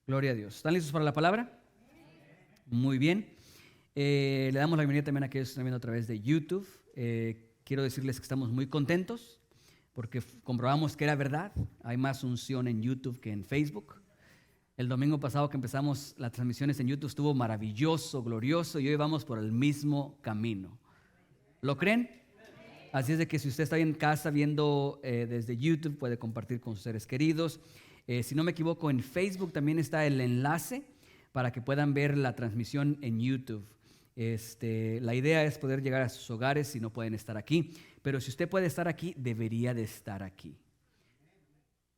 Gloria a Dios. ¿Están listos para la palabra? Muy bien. Le damos la bienvenida también a aquellos que están viendo a través de YouTube. Quiero decirles que estamos muy contentos porque comprobamos que era verdad. Hay más unción en YouTube que en Facebook. El domingo pasado que empezamos las transmisiones en YouTube estuvo maravilloso, glorioso, y hoy vamos por el mismo camino. ¿Lo creen? Así es de que si usted está en casa viendo desde YouTube, puede compartir con sus seres queridos. Si no me equivoco, en Facebook también está el enlace para que puedan ver la transmisión en YouTube. La idea es poder llegar a sus hogares si no pueden estar aquí, pero si usted puede estar aquí, debería de estar aquí.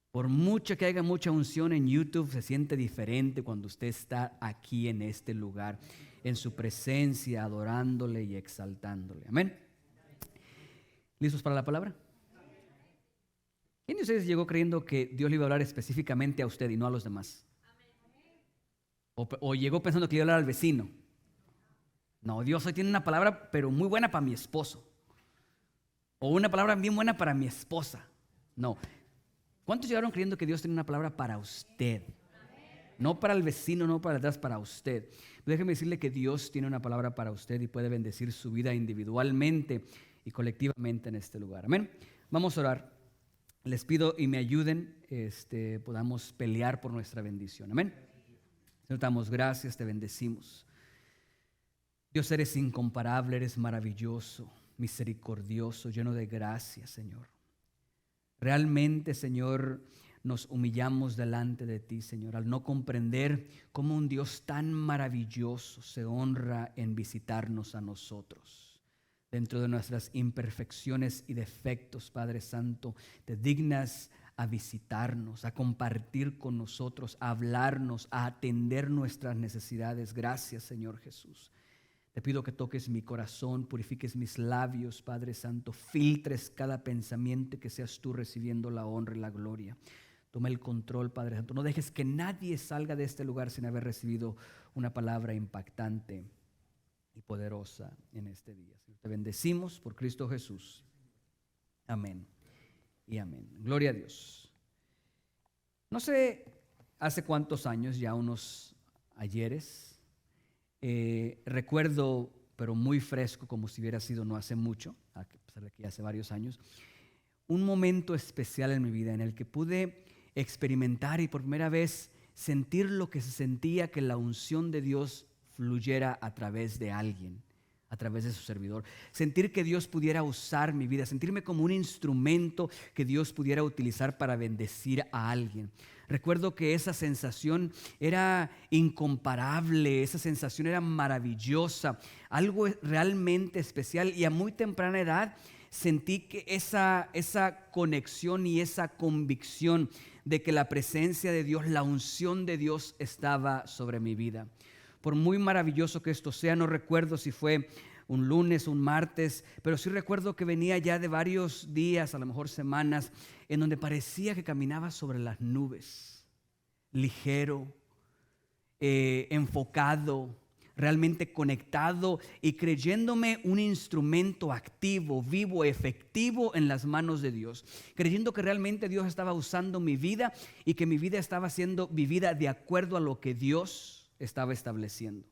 Por mucho que haya mucha unción en YouTube, se siente diferente cuando usted está aquí en este lugar, en su presencia, adorándole y exaltándole. Amén. ¿Listos para la palabra? ¿Quién de ustedes llegó creyendo que Dios le iba a hablar específicamente a usted y no a los demás? ¿O llegó pensando que le iba a hablar al vecino? No, Dios hoy tiene una palabra pero muy buena para mi esposo. O una palabra bien buena para mi esposa. No. ¿Cuántos llegaron creyendo que Dios tiene una palabra para usted? No para el vecino, no para atrás, para usted. Déjeme decirle que Dios tiene una palabra para usted y puede bendecir su vida individualmente y colectivamente en este lugar. Amén. Vamos a orar. Les pido y me ayuden, podamos pelear por nuestra bendición. Amén. Señor, te damos gracias, te bendecimos. Dios, eres incomparable, eres maravilloso, misericordioso, lleno de gracia, Señor. Realmente, Señor, nos humillamos delante de ti, Señor, al no comprender cómo un Dios tan maravilloso se honra en visitarnos a nosotros. Dentro de nuestras imperfecciones y defectos, Padre Santo, te dignas a visitarnos, a compartir con nosotros, a hablarnos, a atender nuestras necesidades. Gracias, Señor Jesús. Te pido que toques mi corazón, purifiques mis labios, Padre Santo, filtres cada pensamiento y que seas tú recibiendo la honra y la gloria. Toma el control, Padre Santo. No dejes que nadie salga de este lugar sin haber recibido una palabra impactante y poderosa en este día. Te bendecimos por Cristo Jesús. Amén y amén. Gloria a Dios. No sé hace cuántos años, ya unos ayeres, recuerdo, pero muy fresco, como si hubiera sido no hace mucho, a pesar de que ya hace varios años, un momento especial en mi vida en el que pude experimentar y por primera vez sentir lo que se sentía, que la unción de Dios fluyera a través de alguien, a través de su servidor. Sentir que Dios pudiera usar mi vida, sentirme como un instrumento que Dios pudiera utilizar para bendecir a alguien. Recuerdo que esa sensación era incomparable, esa sensación era maravillosa, algo realmente especial, y a muy temprana edad sentí que esa conexión y esa convicción de que la presencia de Dios, la unción de Dios estaba sobre mi vida. Por muy maravilloso que esto sea, no recuerdo si fue un lunes, un martes, pero sí recuerdo que venía ya de varios días, a lo mejor semanas, en donde parecía que caminaba sobre las nubes, ligero, enfocado, realmente conectado y creyéndome un instrumento activo, vivo, efectivo en las manos de Dios, creyendo que realmente Dios estaba usando mi vida y que mi vida estaba siendo vivida de acuerdo a lo que Dios estaba estableciendo.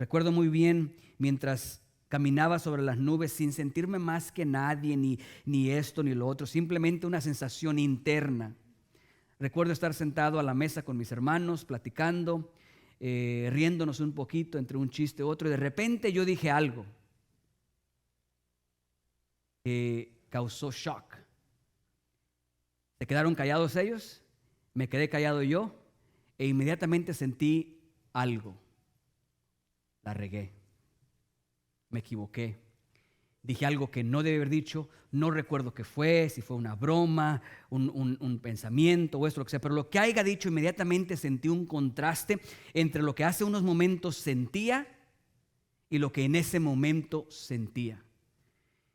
Recuerdo muy bien mientras caminaba sobre las nubes sin sentirme más que nadie, ni esto ni lo otro, simplemente una sensación interna. Recuerdo estar sentado a la mesa con mis hermanos, platicando, riéndonos un poquito entre un chiste y otro, y de repente yo dije algo que causó shock. Se quedaron callados ellos, me quedé callado yo, e inmediatamente sentí algo. La regué, me equivoqué, dije algo que no debí haber dicho, no recuerdo qué fue, si fue una broma, un pensamiento o esto, lo que sea, pero lo que haya dicho, inmediatamente sentí un contraste entre lo que hace unos momentos sentía y lo que en ese momento sentía.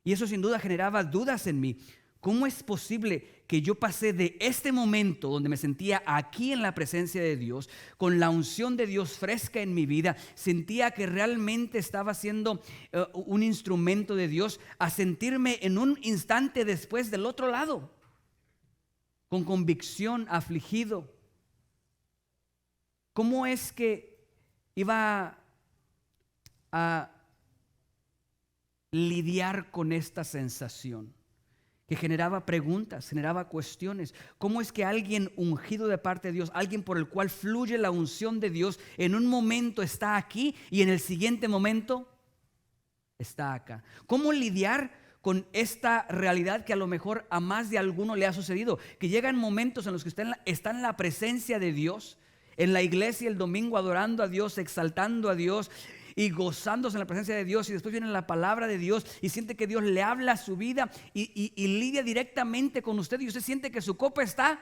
Y eso sin duda generaba dudas en mí. ¿Cómo es posible que yo pasé de este momento donde me sentía aquí en la presencia de Dios, con la unción de Dios fresca en mi vida, sentía que realmente estaba siendo un instrumento de Dios, a sentirme en un instante después del otro lado, con convicción, afligido? ¿Cómo es que iba a lidiar con esta sensación que generaba preguntas, generaba cuestiones? ¿Cómo es que alguien ungido de parte de Dios, alguien por el cual fluye la unción de Dios, en un momento está aquí y en el siguiente momento está acá? ¿Cómo lidiar con esta realidad que a lo mejor a más de alguno le ha sucedido? Que llegan momentos en los que está en la presencia de Dios, en la iglesia el domingo, adorando a Dios, exaltando a Dios y gozándose en la presencia de Dios, y después viene la palabra de Dios y siente que Dios le habla a su vida y lidia directamente con usted, y usted siente que su copa está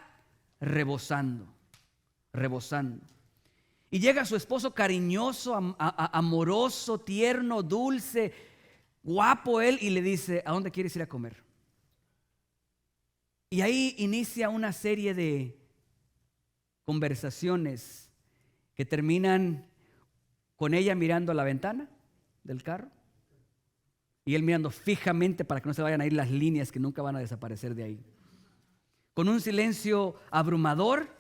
rebosando. Y llega su esposo cariñoso, amoroso, tierno, dulce, guapo él, y le dice: ¿a dónde quieres ir a comer? Y ahí inicia una serie de conversaciones que terminan con ella mirando a la ventana del carro y él mirando fijamente para que no se vayan a ir las líneas que nunca van a desaparecer de ahí. Con un silencio abrumador,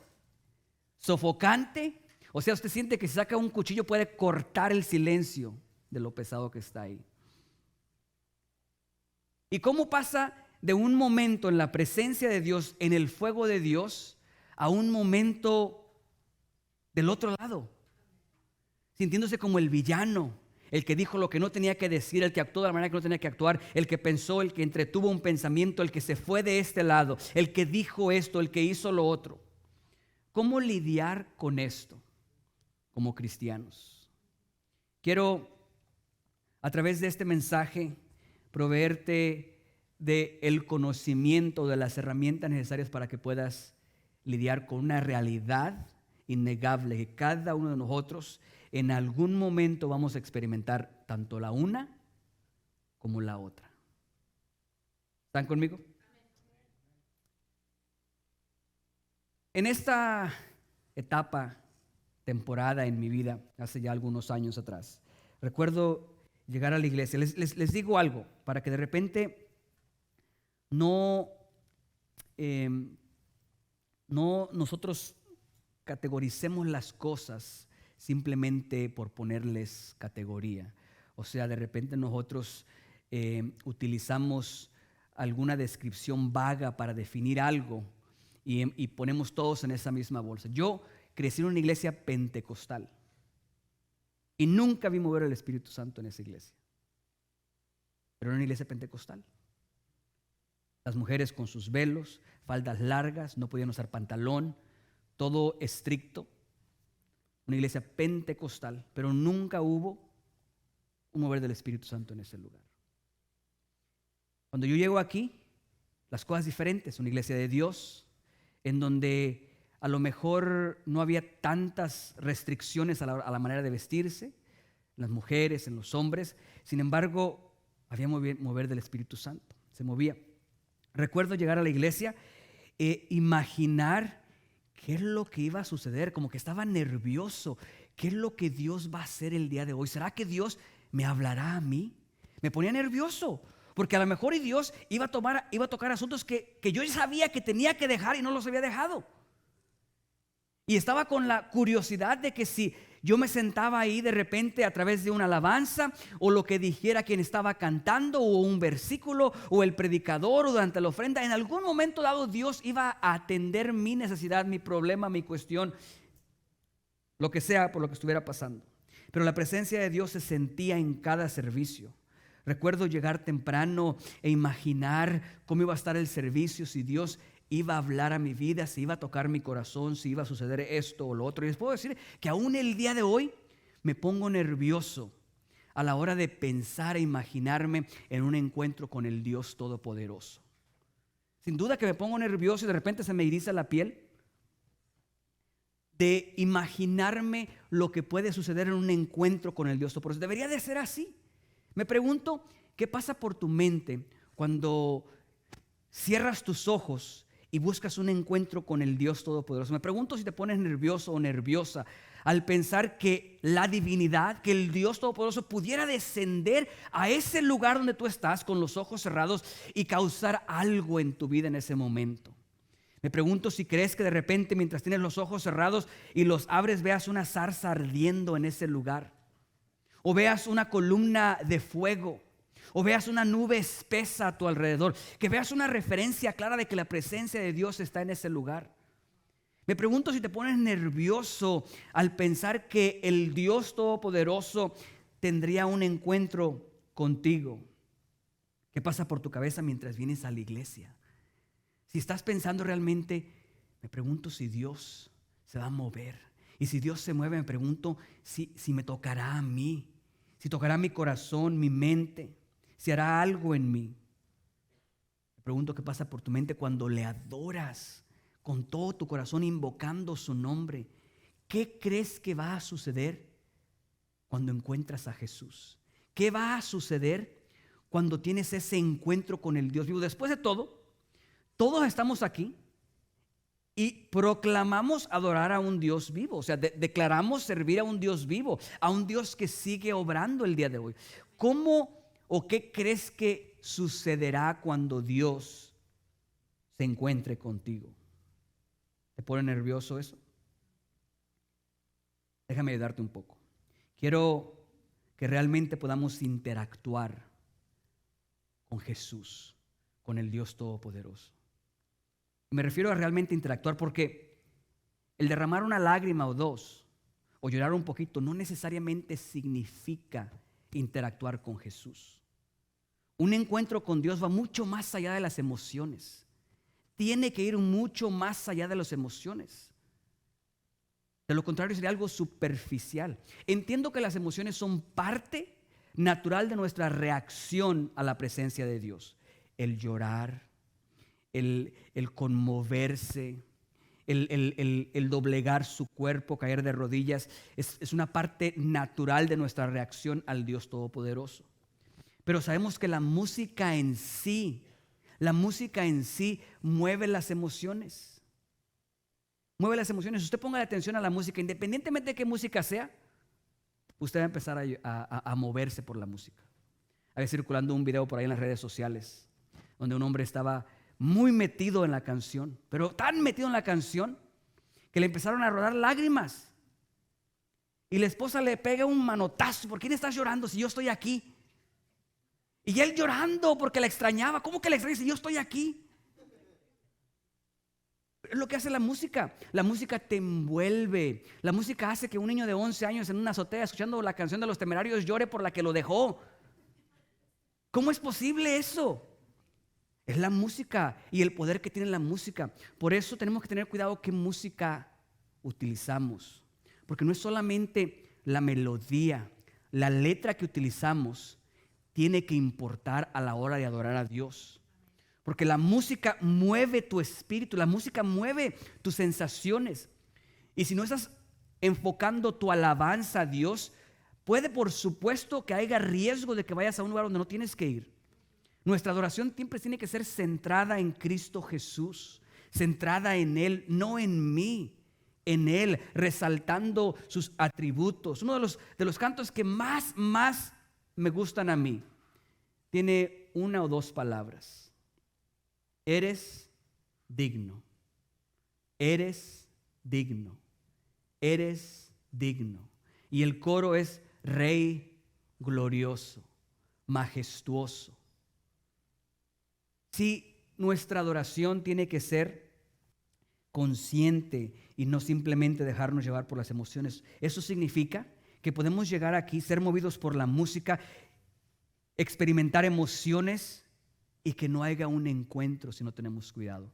sofocante. O sea, usted siente que si saca un cuchillo puede cortar el silencio de lo pesado que está ahí. ¿Y cómo pasa de un momento en la presencia de Dios, en el fuego de Dios, a un momento del otro lado? Sintiéndose como el villano, el que dijo lo que no tenía que decir, el que actuó de la manera que no tenía que actuar, el que pensó, el que entretuvo un pensamiento, el que se fue de este lado, el que dijo esto, el que hizo lo otro. ¿Cómo lidiar con esto como cristianos? Quiero, a través de este mensaje, proveerte del conocimiento, de las herramientas necesarias para que puedas lidiar con una realidad innegable que cada uno de nosotros en algún momento vamos a experimentar, tanto la una como la otra. ¿Están conmigo? En esta etapa, temporada en mi vida, hace ya algunos años atrás, recuerdo llegar a la iglesia. Les digo algo, para que de repente no nosotros categoricemos las cosas simplemente por ponerles categoría. O sea, de repente nosotros utilizamos alguna descripción vaga para definir algo y ponemos todos en esa misma bolsa. Yo crecí en una iglesia pentecostal y nunca vi mover el Espíritu Santo en esa iglesia. Pero era una iglesia pentecostal. Las mujeres con sus velos, faldas largas, no podían usar pantalón, todo estricto. Una iglesia pentecostal, pero nunca hubo un mover del Espíritu Santo en ese lugar. Cuando yo llego aquí, las cosas diferentes, una iglesia de Dios, en donde a lo mejor no había tantas restricciones a la manera de vestirse, en las mujeres, en los hombres. Sin embargo, había mover del Espíritu Santo, se movía. Recuerdo llegar a la iglesia, imaginar qué es lo que iba a suceder, como que estaba nervioso. ¿Qué es lo que Dios va a hacer el día de hoy? ¿Será que Dios me hablará a mí? Me ponía nervioso, porque a lo mejor y Dios iba a tocar asuntos que yo ya sabía que tenía que dejar y no los había dejado. Y estaba con la curiosidad de que si yo me sentaba ahí de repente a través de una alabanza o lo que dijera quien estaba cantando o un versículo o el predicador o durante la ofrenda, en algún momento dado Dios iba a atender mi necesidad, mi problema, mi cuestión, lo que sea por lo que estuviera pasando. Pero la presencia de Dios se sentía en cada servicio. Recuerdo llegar temprano e imaginar cómo iba a estar el servicio, si Dios iba a hablar a mi vida, si iba a tocar mi corazón, si iba a suceder esto o lo otro. Y les puedo decir que aún el día de hoy me pongo nervioso a la hora de pensar e imaginarme en un encuentro con el Dios Todopoderoso. Sin duda que me pongo nervioso y de repente se me eriza la piel de imaginarme lo que puede suceder en un encuentro con el Dios Todopoderoso. Debería de ser así. Me pregunto, ¿qué pasa por tu mente cuando cierras tus ojos y buscas un encuentro con el Dios Todopoderoso? Me pregunto si te pones nervioso o nerviosa al pensar que la divinidad, que el Dios Todopoderoso pudiera descender a ese lugar donde tú estás con los ojos cerrados y causar algo en tu vida en ese momento. Me pregunto si crees que de repente, mientras tienes los ojos cerrados y los abres, veas una zarza ardiendo en ese lugar, o veas una columna de fuego, o veas una nube espesa a tu alrededor, que veas una referencia clara de que la presencia de Dios está en ese lugar. Me pregunto si te pones nervioso al pensar que el Dios Todopoderoso tendría un encuentro contigo. ¿Qué pasa por tu cabeza mientras vienes a la iglesia? Si estás pensando realmente, me pregunto si Dios se va a mover. Y si Dios se mueve, me pregunto si me tocará a mí, si tocará mi corazón, mi mente, si hará algo en mí. Me pregunto qué pasa por tu mente cuando le adoras con todo tu corazón, invocando su nombre. ¿Qué crees que va a suceder cuando encuentras a Jesús? ¿Qué va a suceder cuando tienes ese encuentro con el Dios vivo? Después de todo, todos estamos aquí y proclamamos adorar a un Dios vivo. O sea, declaramos servir a un Dios vivo, a un Dios que sigue obrando el día de hoy. ¿Cómo o qué crees que sucederá cuando Dios se encuentre contigo? ¿Te pone nervioso eso? Déjame ayudarte un poco. Quiero que realmente podamos interactuar con Jesús, con el Dios Todopoderoso. Me refiero a realmente interactuar porque el derramar una lágrima o dos, o llorar un poquito, no necesariamente significa interactuar con Jesús. Un encuentro con Dios va mucho más allá de las emociones. Tiene que ir mucho más allá de las emociones. De lo contrario sería algo superficial. Entiendo que las emociones son parte natural de nuestra reacción a la presencia de Dios. El llorar, el conmoverse, el doblegar su cuerpo, caer de rodillas, es una parte natural de nuestra reacción al Dios Todopoderoso. Pero sabemos que la música en sí mueve las emociones. Mueve las emociones. Usted ponga atención a la música, independientemente de qué música sea, usted va a empezar a moverse por la música. Había circulando un video por ahí en las redes sociales, donde un hombre estaba muy metido en la canción, pero tan metido en la canción que le empezaron a rodar lágrimas. Y la esposa le pega un manotazo. ¿Por qué estás llorando si yo estoy aquí? Y él llorando porque la extrañaba. ¿Cómo que la extraña si yo estoy aquí? Es lo que hace la música. La música te envuelve. La música hace que un niño de 11 años en una azotea escuchando la canción de Los Temerarios llore por la que lo dejó. ¿Cómo es posible eso? Es la música y el poder que tiene la música. Por eso tenemos que tener cuidado qué música utilizamos. Porque no es solamente la melodía, la letra que utilizamos tiene que importar a la hora de adorar a Dios. Porque la música mueve tu espíritu, la música mueve tus sensaciones. Y si no estás enfocando tu alabanza a Dios, puede por supuesto que haya riesgo de que vayas a un lugar donde no tienes que ir. Nuestra adoración siempre tiene que ser centrada en Cristo Jesús, centrada en Él, no en mí, en Él, resaltando sus atributos. Uno de los cantos que más me gustan a mí tiene una o dos palabras. Eres digno, eres digno, eres digno. Y el coro es Rey glorioso, majestuoso. Si nuestra adoración tiene que ser consciente y no simplemente dejarnos llevar por las emociones, eso significa que podemos llegar aquí, ser movidos por la música, experimentar emociones y que no haya un encuentro si no tenemos cuidado.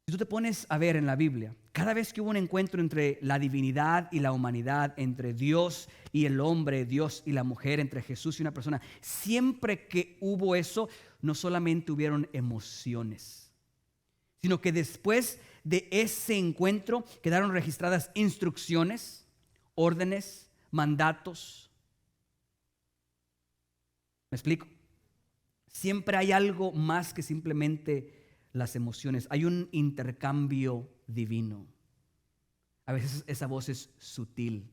Si tú te pones a ver en la Biblia, cada vez que hubo un encuentro entre la divinidad y la humanidad, entre Dios y el hombre, Dios y la mujer, entre Jesús y una persona, siempre que hubo eso, no solamente hubieron emociones, sino que después de ese encuentro quedaron registradas instrucciones, órdenes, mandatos. ¿Me explico? Siempre hay algo más que simplemente las emociones. Hay un intercambio divino. A veces esa voz es sutil.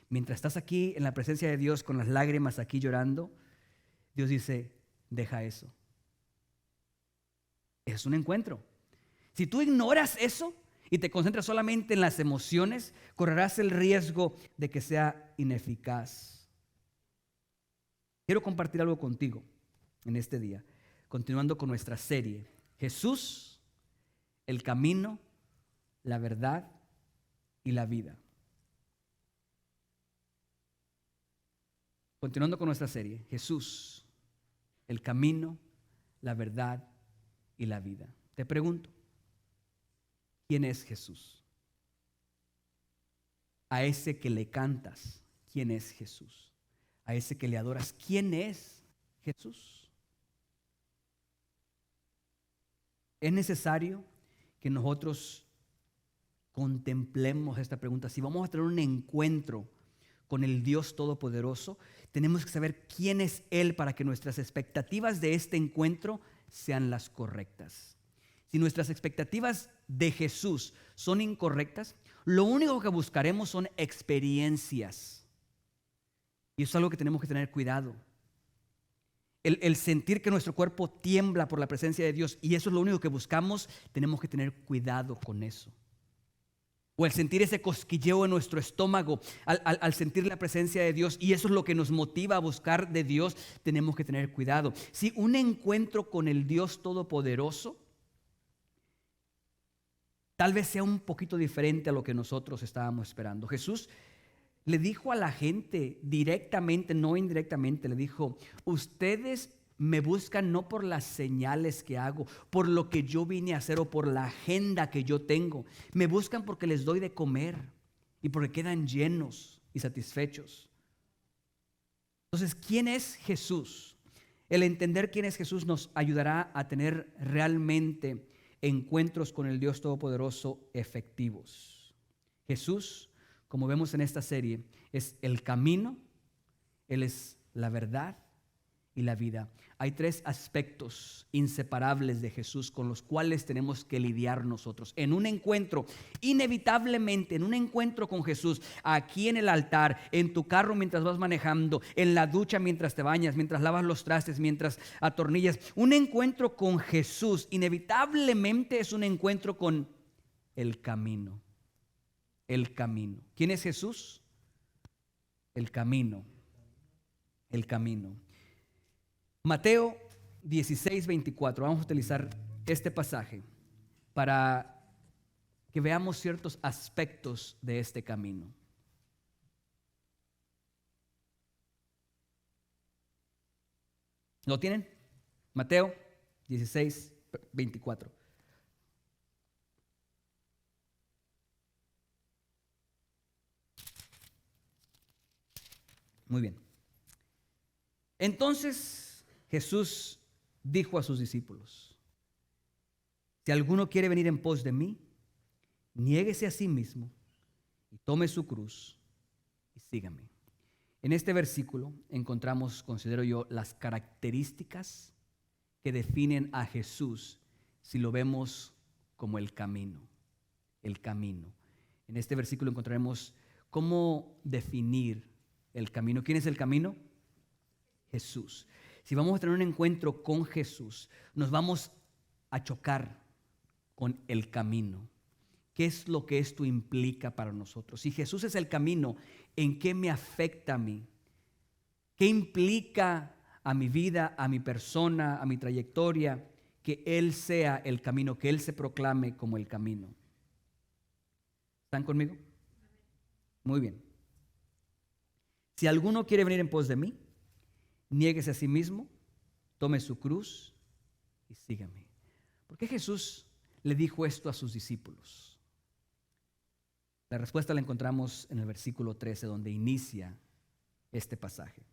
Mientras estás aquí en la presencia de Dios con las lágrimas aquí llorando, Dios dice, deja eso. Es un encuentro. Si tú ignoras eso y te concentras solamente en las emociones, correrás el riesgo de que sea ineficaz. Quiero compartir algo contigo en este día, continuando con nuestra serie. Jesús, el camino, la verdad y la vida. Continuando con nuestra serie, Jesús, el camino, la verdad y la vida. Te pregunto, ¿quién es Jesús? A ese que le cantas, ¿quién es Jesús? A ese que le adoras, ¿quién es Jesús? Es necesario que nosotros contemplemos esta pregunta. Si vamos a tener un encuentro con el Dios Todopoderoso, tenemos que saber quién es Él para que nuestras expectativas de este encuentro sean las correctas. Si nuestras expectativas de Jesús son incorrectas, lo único que buscaremos son experiencias. Y eso es algo que tenemos que tener cuidado. El sentir que nuestro cuerpo tiembla por la presencia de Dios, y eso es lo único que buscamos, tenemos que tener cuidado con eso. O el sentir ese cosquilleo en nuestro estómago al sentir la presencia de Dios, y eso es lo que nos motiva a buscar de Dios, tenemos que tener cuidado. Si un encuentro con el Dios Todopoderoso tal vez sea un poquito diferente a lo que nosotros estábamos esperando. Jesús le dijo a la gente directamente, no indirectamente, le dijo: ustedes me buscan no por las señales que hago, por lo que yo vine a hacer o por la agenda que yo tengo. Me buscan porque les doy de comer y porque quedan llenos y satisfechos. Entonces, ¿quién es Jesús? El entender quién es Jesús nos ayudará a tener realmente encuentros con el Dios Todopoderoso efectivos. Jesús, como vemos en esta serie, es el camino, Él es la verdad y la vida. Hay tres aspectos inseparables de Jesús con los cuales tenemos que lidiar nosotros. En un encuentro, inevitablemente, en un encuentro con Jesús, aquí en el altar, en tu carro mientras vas manejando, en la ducha mientras te bañas, mientras lavas los trastes, mientras atornillas, un encuentro con Jesús inevitablemente es un encuentro con el camino. El camino. ¿Quién es Jesús? El camino. El camino. Mateo 16:24. Vamos a utilizar este pasaje para que veamos ciertos aspectos de este camino. ¿Lo tienen? Mateo 16:24. Muy bien. Entonces Jesús dijo a sus discípulos: si alguno quiere venir en pos de mí, niéguese a sí mismo y tome su cruz y sígame. En este versículo encontramos, considero yo, las características que definen a Jesús si lo vemos como el camino. El camino. En este versículo encontraremos cómo definir el camino. ¿Quién es el camino? Jesús. Si vamos a tener un encuentro con Jesús, nos vamos a chocar con el camino. ¿Qué es lo que esto implica para nosotros? Si Jesús es el camino, ¿en qué me afecta a mí? ¿Qué implica a mi vida, a mi persona, a mi trayectoria, que Él sea el camino, que Él se proclame como el camino? ¿Están conmigo? Muy bien. Si alguno quiere venir en pos de mí, niéguese a sí mismo, tome su cruz y sígame. ¿Por qué Jesús le dijo esto a sus discípulos? La respuesta la encontramos en el versículo 13, donde inicia este pasaje.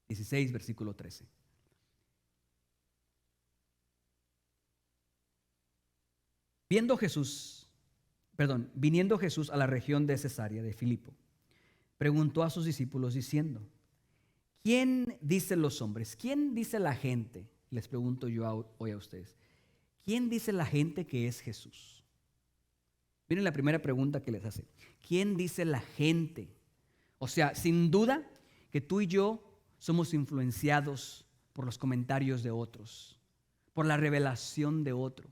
16, versículo 13. Viniendo Jesús a la región de Cesarea de Filipo, preguntó a sus discípulos diciendo: ¿quién dicen los hombres? ¿Quién dice la gente? Les pregunto yo hoy a ustedes. ¿Quién dice la gente que es Jesús? Miren la primera pregunta que les hace. ¿Quién dice la gente? O sea, sin duda que tú y yo somos influenciados por los comentarios de otros. por la revelación de otro.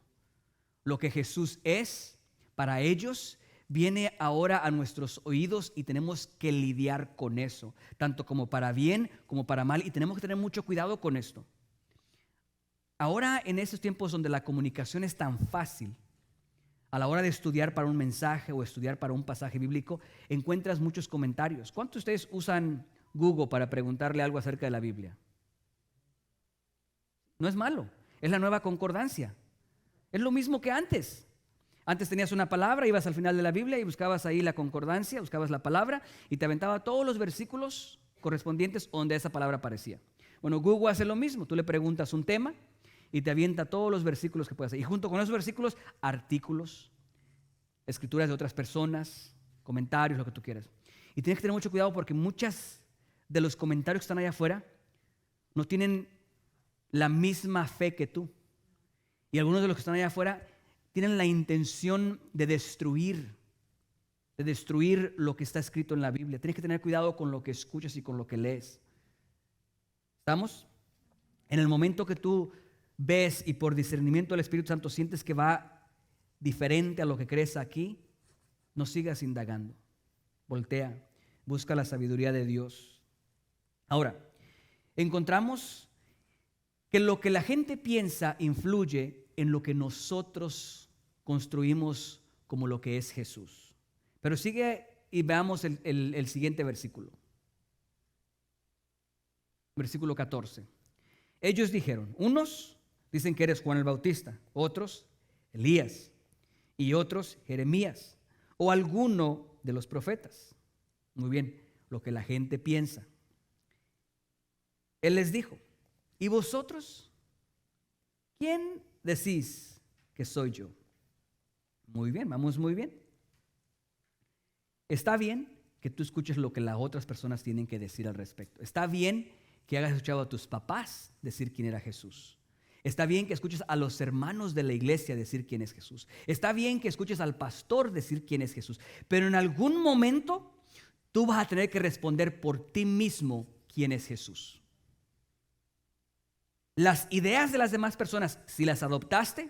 Lo que Jesús es para ellos viene ahora a nuestros oídos y tenemos que lidiar con eso, tanto como para bien como para mal, y tenemos que tener mucho cuidado con esto. Ahora, en estos tiempos donde la comunicación es tan fácil, a la hora de estudiar para un mensaje o estudiar para un pasaje bíblico, encuentras muchos comentarios. ¿Cuántos de ustedes usan Google para preguntarle algo acerca de la Biblia? No es malo, es la nueva concordancia. Es lo mismo que antes. Antes tenías una palabra, ibas al final de la Biblia y buscabas ahí la concordancia, buscabas la palabra y te aventaba todos los versículos correspondientes donde esa palabra aparecía. Bueno, Google hace lo mismo. Tú le preguntas un tema y te avienta todos los versículos que puedas hacer. Y junto con esos versículos, artículos, escrituras de otras personas, comentarios, lo que tú quieras. Y tienes que tener mucho cuidado porque muchos de los comentarios que están allá afuera no tienen la misma fe que tú. Y algunos de los que están allá afuera tienen la intención de destruir lo que está escrito en la Biblia. Tienes que tener cuidado con lo que escuchas y con lo que lees. ¿Estamos? En el momento que tú ves y por discernimiento del Espíritu Santo sientes que va diferente a lo que crees aquí, no sigas indagando. Voltea, busca la sabiduría de Dios. Ahora, encontramos que lo que la gente piensa influye en lo que nosotros construimos como lo que es Jesús. Pero sigue y veamos el siguiente versículo. Versículo 14. Ellos dijeron, unos dicen que eres Juan el Bautista, otros Elías y otros Jeremías o alguno de los profetas. Muy bien, lo que la gente piensa. Él les dijo, ¿y vosotros? ¿Quién decís que soy yo? Muy bien, vamos muy bien. Está bien que tú escuches lo que las otras personas tienen que decir al respecto. Está bien que hayas escuchado a tus papás decir quién era Jesús. Está bien que escuches a los hermanos de la iglesia decir quién es Jesús. Está bien que escuches al pastor decir quién es Jesús. Pero en algún momento tú vas a tener que responder por ti mismo quién es Jesús. Las ideas de las demás personas, si las adoptaste,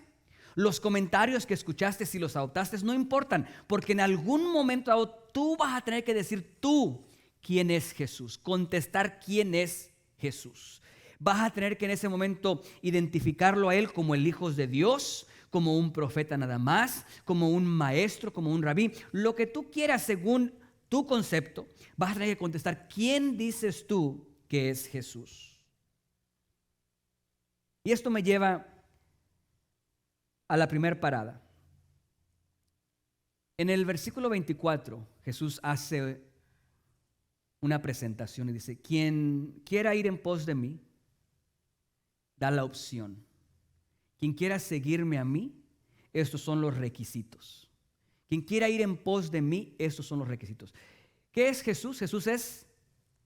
los comentarios que escuchaste, si los adoptaste, no importan, porque en algún momento tú vas a tener que decir tú quién es Jesús, contestar quién es Jesús. Vas a tener que en ese momento identificarlo a Él como el Hijo de Dios, como un profeta nada más, como un maestro, como un rabí, lo que tú quieras según tu concepto. Vas a tener que contestar quién dices tú que es Jesús. Y esto me lleva a la primera parada. En el versículo 24, Jesús hace una presentación y dice, quien quiera ir en pos de mí, da la opción. Quien quiera seguirme a mí, estos son los requisitos. Quien quiera ir en pos de mí, estos son los requisitos. ¿Qué es Jesús? Jesús es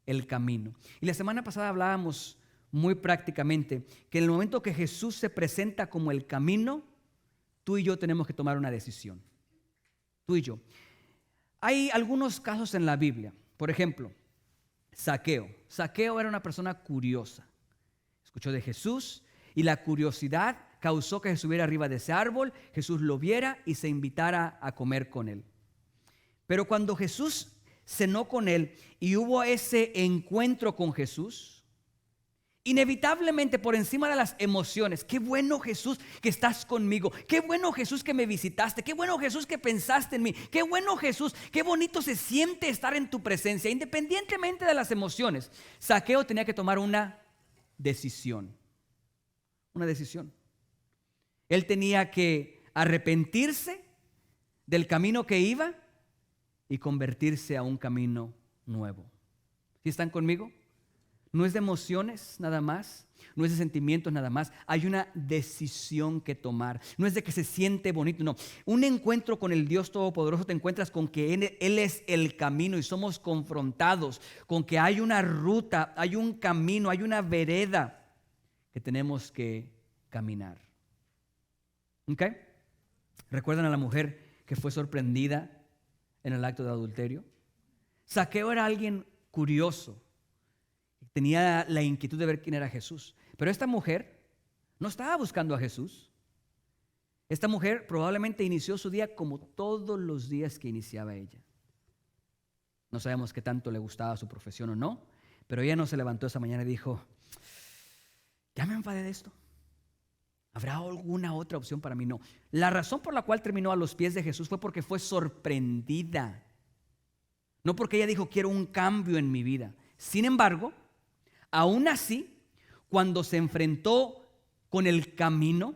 el camino. Y la semana pasada hablábamos muy prácticamente que en el momento que Jesús se presenta como el camino, tú y yo tenemos que tomar una decisión. Tú y yo. Hay algunos casos en la Biblia. Por ejemplo, Zaqueo. Zaqueo era una persona curiosa. Escuchó de Jesús y la curiosidad causó que se subiera arriba de ese árbol, Jesús lo viera y se invitara a comer con él. Pero cuando Jesús cenó con él y hubo ese encuentro con Jesús, inevitablemente por encima de las emociones, qué bueno Jesús que estás conmigo, qué bueno Jesús que me visitaste, qué bueno Jesús que pensaste en mí, qué bueno Jesús, qué bonito se siente estar en tu presencia. Independientemente de las emociones, Zaqueo tenía que tomar una decisión. Una decisión. Él tenía que arrepentirse del camino que iba y convertirse a un camino nuevo. ¿Sí están conmigo? No es de emociones nada más, no es de sentimientos nada más, hay una decisión que tomar. No es de que se siente bonito, no. Un encuentro con el Dios Todopoderoso te encuentras con que Él es el camino y somos confrontados con que hay una ruta, hay un camino, hay una vereda que tenemos que caminar. ¿Ok? ¿Recuerdan a la mujer que fue sorprendida en el acto de adulterio? Zaqueo era alguien curioso. Tenía la inquietud de ver quién era Jesús. Pero esta mujer No estaba buscando a Jesús. Esta mujer probablemente inició su día como todos los días que iniciaba ella. No sabemos qué tanto le gustaba su profesión o no, pero ella no se levantó esa mañana y dijo, ya me enfadé de esto. ¿Habrá alguna otra opción para mí? No. La razón por la cual terminó a los pies de Jesús fue porque fue sorprendida. No porque ella dijo, quiero un cambio en mi vida. Sin embargo, aún así, cuando se enfrentó con el camino,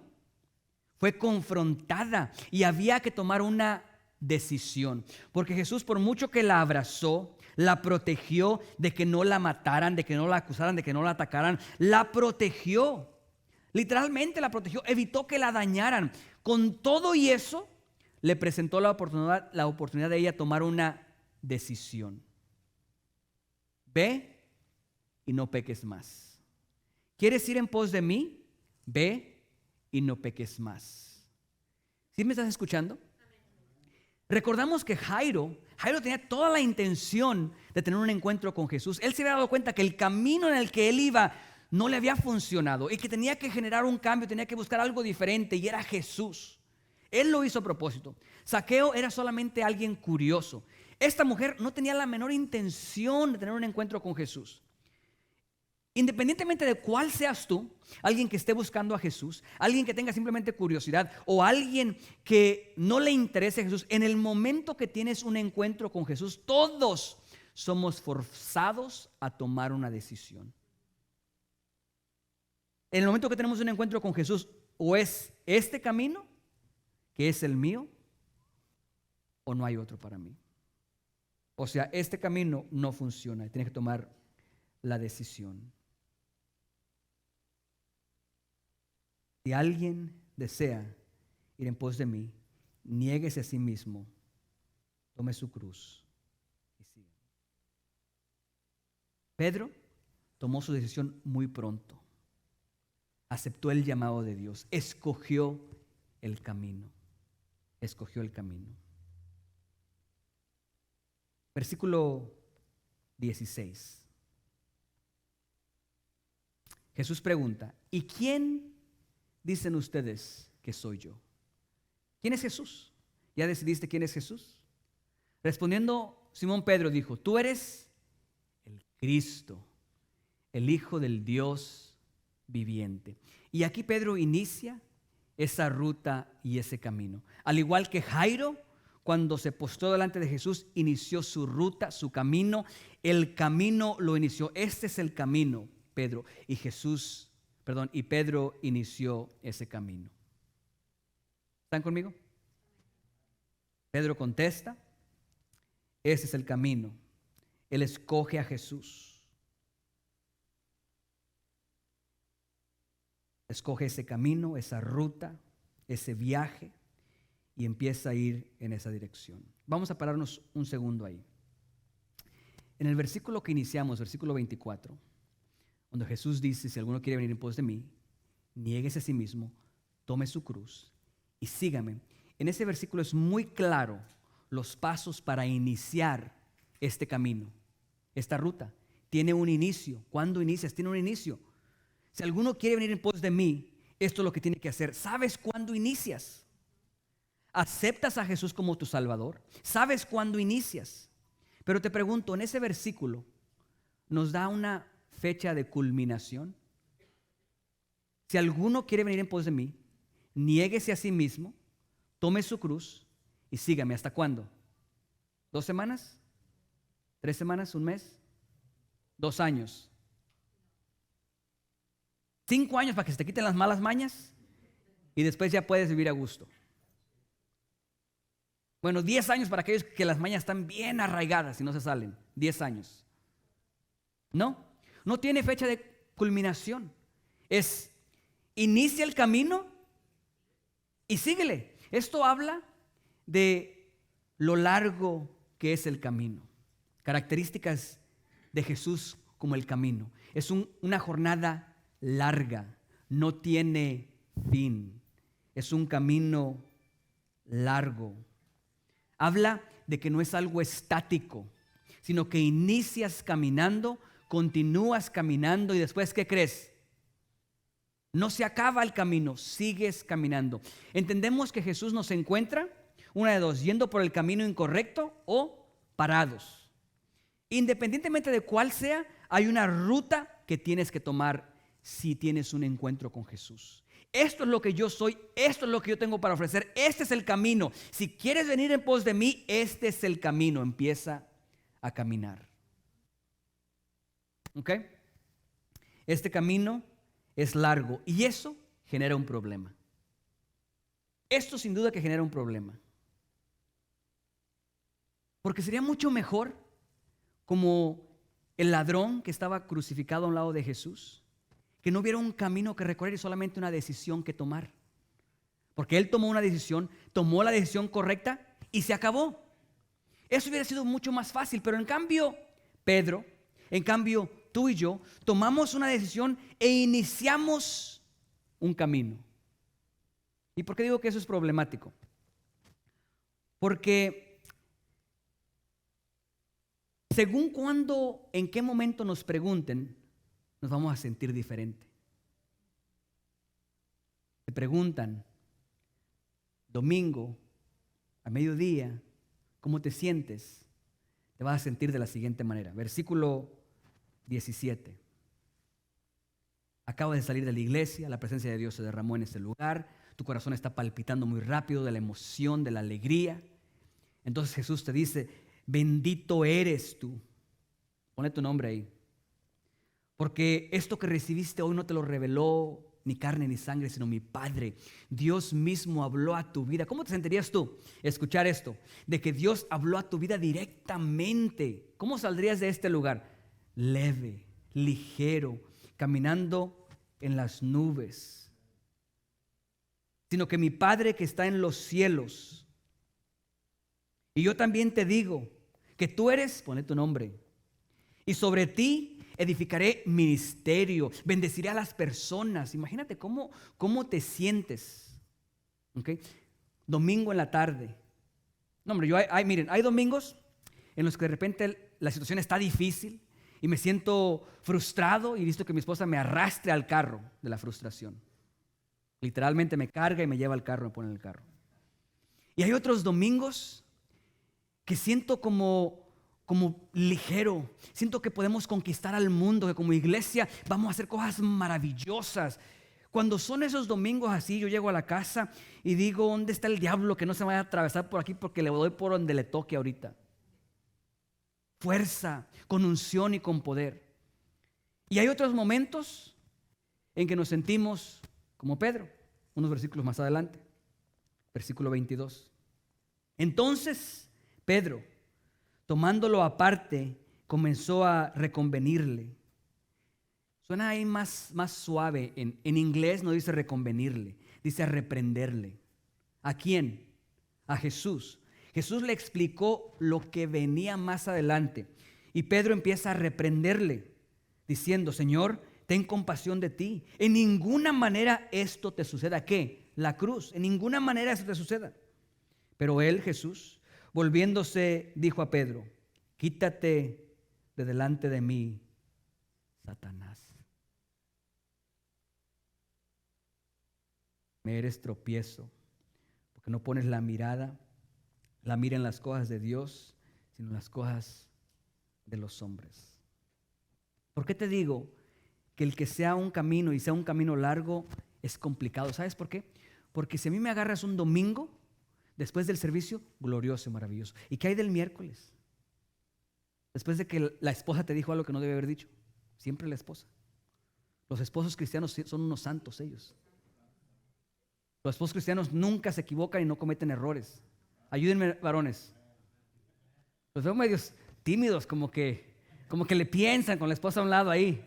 fue confrontada y había que tomar una decisión. Porque Jesús, por mucho que la abrazó, la protegió de que no la mataran, de que no la acusaran, de que no la atacaran, la protegió. Literalmente la protegió, evitó que la dañaran. Con todo y eso, le presentó la oportunidad de ella tomar una decisión. Ve y no peques más. ¿Quieres ir en pos de mí? Ve y no peques más. ¿Sí me estás escuchando? Recordamos que Jairo tenía toda la intención de tener un encuentro con Jesús. Él se había dado cuenta que el camino en el que él iba no le había funcionado y que tenía que generar un cambio, tenía que buscar algo diferente, y era Jesús. Él lo hizo a propósito. Zaqueo era solamente alguien curioso. Esta mujer no tenía la menor intención de tener un encuentro con Jesús. Independientemente de cuál seas tú, alguien que esté buscando a Jesús, alguien que tenga simplemente curiosidad o alguien que no le interese a Jesús, en el momento que tienes un encuentro con Jesús, todos somos forzados a tomar una decisión. En el momento que tenemos un encuentro con Jesús, o es este camino, que es el mío, o no hay otro para mí. O sea, este camino no funciona y tienes que tomar la decisión. Si alguien desea ir en pos de mí, niéguese a sí mismo, tome su cruz y siga. Pedro tomó su decisión muy pronto. Aceptó el llamado de Dios, escogió el camino. Escogió el camino. Versículo 16. Jesús pregunta, ¿y quién dicen ustedes que soy yo? ¿Quién es Jesús? ¿Ya decidiste quién es Jesús? Respondiendo, Simón Pedro dijo, tú eres el Cristo, el Hijo del Dios viviente. Y aquí Pedro inicia esa ruta y ese camino. Al igual que Jairo, cuando se postró delante de Jesús, inició su ruta, su camino. El camino lo inició. Este es el camino, Pedro. Y Pedro inició ese camino. ¿Están conmigo? Pedro contesta, ese es el camino. Él escoge a Jesús. Escoge ese camino, esa ruta, ese viaje y empieza a ir en esa dirección. Vamos a pararnos un segundo ahí. En el versículo que iniciamos, versículo 24, donde Jesús dice, si alguno quiere venir en pos de mí, niéguese a sí mismo, tome su cruz y sígame. En ese versículo es muy claro los pasos para iniciar este camino, esta ruta. Tiene un inicio. ¿Cuándo inicias? Tiene un inicio. Si alguno quiere venir en pos de mí, esto es lo que tiene que hacer. ¿Sabes cuándo inicias? ¿Aceptas a Jesús como tu Salvador? ¿Sabes cuándo inicias? Pero te pregunto, en ese versículo, ¿nos da una fecha de culminación? Si alguno quiere venir en pos de mí, niéguese a sí mismo, tome su cruz y sígame. ¿Hasta cuándo? ¿2 semanas? ¿3 semanas? ¿1 mes? 2 años. 5 años para que se te quiten las malas mañas y después ya puedes vivir a gusto. Bueno, 10 años para aquellos que las mañas están bien arraigadas y no se salen. 10 años. No tiene fecha de culminación. Inicia el camino y síguele. Esto habla de lo largo que es el camino. Características de Jesús como el camino. Es una jornada larga, no tiene fin. Es un camino largo. Habla de que no es algo estático, sino que inicias caminando, continúas caminando y después, ¿qué crees? No se acaba el camino, sigues caminando. Entendemos que Jesús nos encuentra, una de dos, yendo por el camino incorrecto o parados. Independientemente de cuál sea, hay una ruta que tienes que tomar si tienes un encuentro con Jesús. Esto es lo que yo soy, esto es lo que yo tengo para ofrecer, este es el camino. Si quieres venir en pos de mí, este es el camino. Empieza a caminar. ¿Ok? Este camino es largo y eso genera un problema. Esto sin duda que genera un problema. Porque sería mucho mejor como el ladrón que estaba crucificado a un lado de Jesús, que no hubiera un camino que recorrer y solamente una decisión que tomar. Porque él tomó una decisión, tomó la decisión correcta y se acabó. Eso hubiera sido mucho más fácil, pero en cambio, Pedro, en cambio, tú y yo, tomamos una decisión e iniciamos un camino. ¿Y por qué digo que eso es problemático? Porque según cuándo, en qué momento nos pregunten, nos vamos a sentir diferente. Te preguntan, domingo, a mediodía, ¿cómo te sientes? Te vas a sentir de la siguiente manera. Versículo 17. Acabas de salir de la iglesia, la presencia de Dios se derramó en ese lugar, tu corazón está palpitando muy rápido de la emoción, de la alegría. Entonces Jesús te dice, bendito eres tú. Pone tu nombre ahí. Porque esto que recibiste hoy no te lo reveló ni carne ni sangre, sino mi Padre. Dios mismo habló a tu vida. ¿Cómo te sentirías tú escuchar esto? De que Dios habló a tu vida directamente. ¿Cómo saldrías de este lugar? Leve, ligero, caminando en las nubes. Sino que mi Padre que está en los cielos. Y yo también te digo que tú eres, pone tu nombre, y sobre ti edificaré ministerio, bendeciré a las personas. Imagínate cómo te sientes. ¿Okay? Domingo en la tarde. No, hombre, miren, hay domingos en los que de repente la situación está difícil y me siento frustrado y visto que mi esposa me arrastre al carro de la frustración. Literalmente me carga y me lleva al carro, me pone en el carro. Y hay otros domingos que siento como ligero, siento que podemos conquistar al mundo, que como iglesia vamos a hacer cosas maravillosas. Cuando son esos domingos así, yo llego a la casa y digo, ¿dónde está el diablo que no se vaya a atravesar por aquí porque le doy por donde le toque ahorita? Fuerza, con unción y con poder. Y hay otros momentos en que nos sentimos como Pedro, unos versículos más adelante, versículo 22. Entonces Pedro, tomándolo aparte, comenzó a reconvenirle. Suena ahí más suave. En inglés no dice reconvenirle, dice a reprenderle. ¿A quién? A Jesús. Jesús le explicó lo que venía más adelante. Y Pedro empieza a reprenderle, diciendo, Señor, ten compasión de ti. En ninguna manera esto te suceda. ¿Qué? La cruz. En ninguna manera esto te suceda. Pero él, Jesús, volviéndose, dijo a Pedro, quítate de delante de mí, Satanás. Me eres tropiezo, porque no pones la mira en las cosas de Dios, sino en las cosas de los hombres. ¿Por qué te digo que el que sea un camino y sea un camino largo es complicado? ¿Sabes por qué? Porque si a mí me agarras un domingo, después del servicio, glorioso y maravilloso. ¿Y qué hay del miércoles? Después de que la esposa te dijo algo que no debe haber dicho. Siempre la esposa. Los esposos cristianos son unos santos ellos. Los esposos cristianos nunca se equivocan y no cometen errores. Ayúdenme, varones. Los veo medios tímidos, como que le piensan con la esposa a un lado ahí.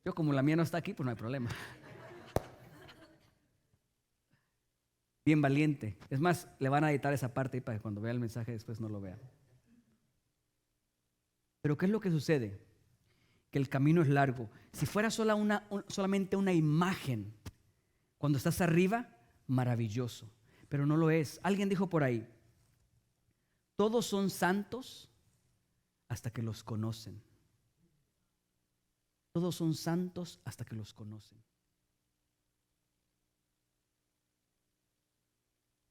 Yo, como la mía no está aquí, pues no hay problema. Bien valiente. Es más, le van a editar esa parte para que cuando vea el mensaje después no lo vea. Pero ¿qué es lo que sucede? Que el camino es largo. Si fuera solamente una imagen, cuando estás arriba, maravilloso. Pero no lo es. Alguien dijo por ahí, todos son santos hasta que los conocen. Todos son santos hasta que los conocen.